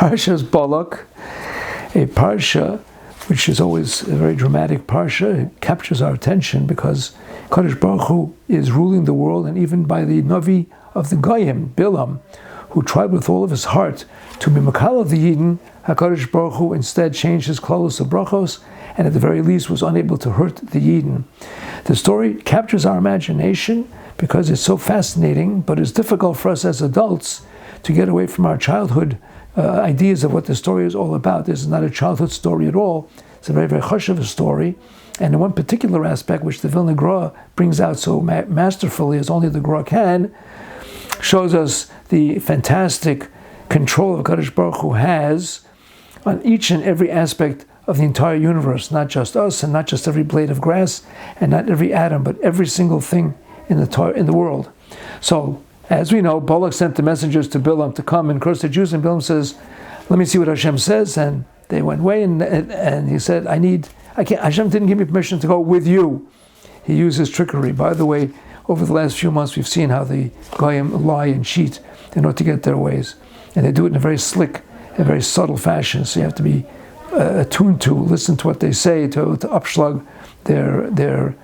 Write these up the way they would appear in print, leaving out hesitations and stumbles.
Parshas Balak, a parsha which is always a very dramatic parsha. It captures our attention because Kadosh Baruch Hu is ruling the world, and even by the Navi of the Goyim, Bilam, who tried with all of his heart to be Makal of the Yidden, HaKadosh Baruch Hu instead changed his klolos of brachos, and at the very least was unable to hurt the Yidden. The story captures our imagination because it's so fascinating, but it's difficult for us as adults to get away from our childhood ideas of what the story is all about. This is not a childhood story at all. It's a very, very chashuv story. And in one particular aspect, which the Vilna Gra brings out so masterfully as only the Gra can, shows us the fantastic control of Kadosh Baruch Hu has on each and every aspect of the entire universe, not just us, and not just every blade of grass, and not every atom, but every single thing in the world. So, as we know, Balak sent the messengers to Bilam to come and curse the Jews, and Bilam says, "Let me see what Hashem says." And they went away, and he said, I can't. Hashem didn't give me permission to go with you. He uses trickery. By the way, over the last few months, we've seen how the Goyim lie and cheat in order to get their ways, and they do it in a very slick and very subtle fashion. So you have to be attuned to listen to what they say to upschlag their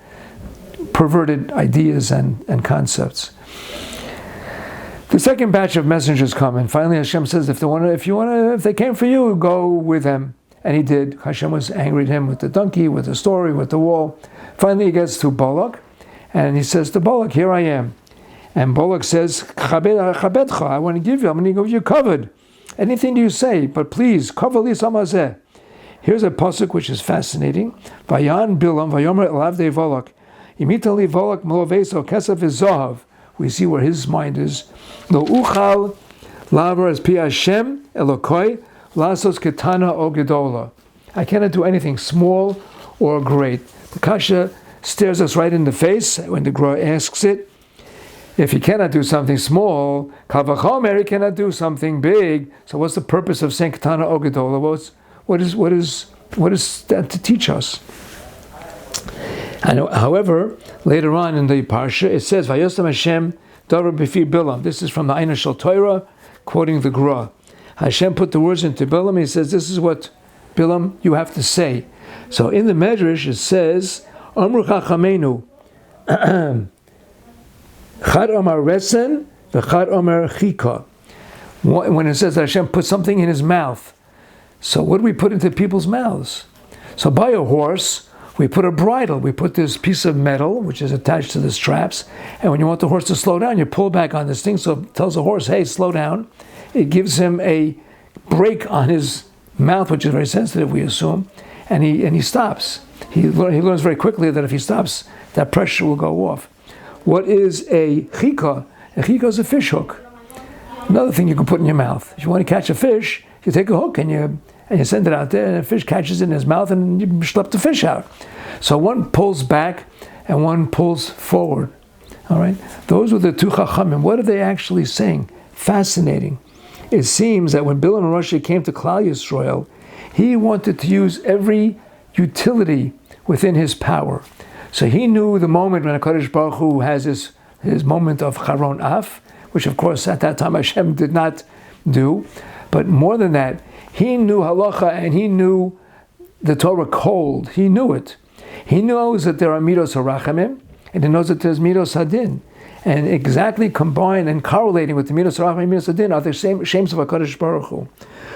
perverted ideas and concepts. The second batch of messengers come, and finally Hashem says, if they came for you, go with them. And he did. Hashem was angry at him with the donkey, with the story, with the wall. Finally he gets to Balak, and he says to Balak, "Here I am." And Balak says, "Chabedcha, I'm going to give you covered. Anything you say, but please, cover li samazeh." Here's a pasuk which is fascinating. Vayan Bilam, vayomer elavdei Balak, imitali Balak meloveso kesef v'zohav. We see where his mind is. Lo uchal lavar es pi Hashem elokoi lasos ketana o gedola. I cannot do anything small or great. The kasha stares us right in the face when the Gra asks it. If he cannot do something small, kal vachomer, he cannot do something big. So what's the purpose of saying ketana o gedola? What is that to teach us? However, later on in the parsha, it says, "Vayosam Hashem davar b'fi Bilam." This is from the Ein Shel Torah, quoting the Gra. Hashem put the words into Bilam. He says, "This is what Bilam you have to say." So in the Medrash it says, "Amru Chachamenu, Chad Omar Resen v'Chad Omar Chika." When it says that Hashem put something in his mouth, so what do we put into people's mouths? So by a horse, we put a bridle. We put this piece of metal, which is attached to the straps, and when you want the horse to slow down, you pull back on this thing, so it tells the horse, "Hey, slow down." It gives him a break on his mouth, which is very sensitive, we assume, and he stops. He learns very quickly that if he stops, that pressure will go off. What is a chika? A chika is a fish hook. Another thing you can put in your mouth. If you want to catch a fish, you take a hook and you send it out there, and the fish catches it in his mouth, and you schlep the fish out. So one pulls back, and one pulls forward. All right? Those were the two chachamim. What are they actually saying? Fascinating. It seems that when Bilam HaRashi came to Klal Yisrael, he wanted to use every utility within his power. So he knew the moment when HaKadosh Baruch Hu has his moment of Charon Af, which of course at that time Hashem did not do. But more than that, he knew halacha, and he knew the Torah cold. He knew it. He knows that there are midos harachamim, and he knows that there's midos hadin. And exactly combined and correlating with the midos harachamim and midos hadin are the same shames of HaKadosh Baruch Hu.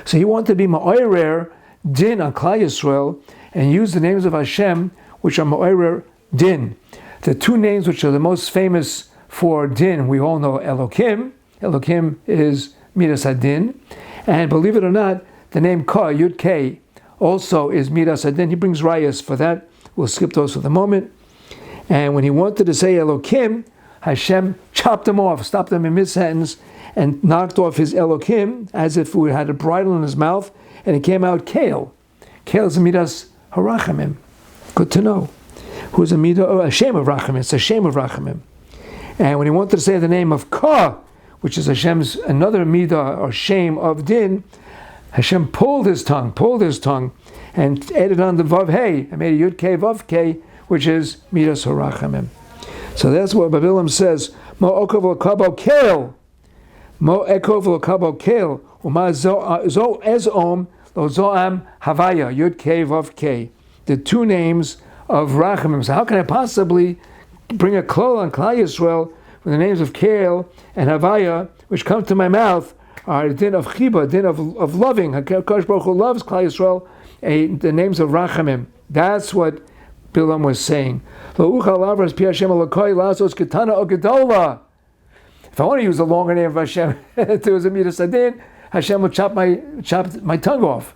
So he wanted to be ma'orer din on Klal Yisrael and use the names of Hashem, which are ma'orer din. The two names which are the most famous for din, we all know Elokim. Elokim is midas hadin. And believe it or not, the name Ka, Yud K, also is Midas Hadin. He brings rayas for that. We'll skip those for the moment. And when he wanted to say Elokim, Hashem chopped him off, stopped him in mid-sentence, and knocked off his Elokim as if he had a bridle in his mouth, and it came out Kale. Kale is a Midas Harachamim. Good to know. Who's a Midah, a shame of Rachamim. It's a shame of Rachamim. And when he wanted to say the name of Ka, which is Hashem's another midah or shame of din, Hashem pulled his tongue, and added on the vav hey, and made a yud k vav k, which is midas harachamim. So that's what Bilam says. Mo ekov l'kabo kale, Uma zo ez om lo zoam havaya yud kei vav kei. The two names of Rachamim. So how can I possibly bring a klal on Klal Yisrael when the names of Kael and Havaya, which come to my mouth, are a din of chiba, din of loving. HaKadosh Baruch Hu loves Klal Yisrael, the names of Rachamim. That's what Bilam was saying. If I want to use a longer name of Hashem, if there was a midas adin, Hashem will chop my tongue off.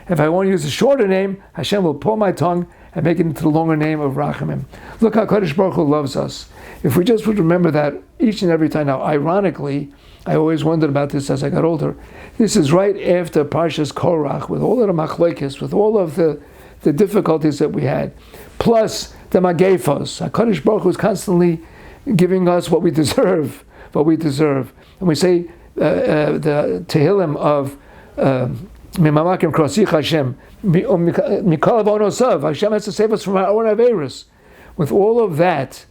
If I want to use a shorter name, Hashem will pull my tongue and make it into the longer name of Rachamim. Look how Kadosh Baruch Hu loves us. If we just would remember that each and every time. Now, ironically, I always wondered about this as I got older. This is right after Parshas Korach, with all of the machlokes, with all of the difficulties that we had, plus the magefos. Kadosh Baruch Hu is constantly giving us what we deserve, And we say the Tehillim of Mimamakim Krosich Hashem, Mikol Avonosav. Hashem has to save us from our own Averis. With all of that,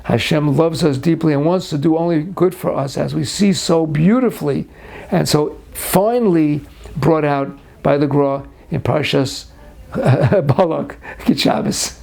Hashem loves us deeply and wants to do only good for us, as we see so beautifully and so finely brought out by the Gra in Parshas Balak. Good Shabbos.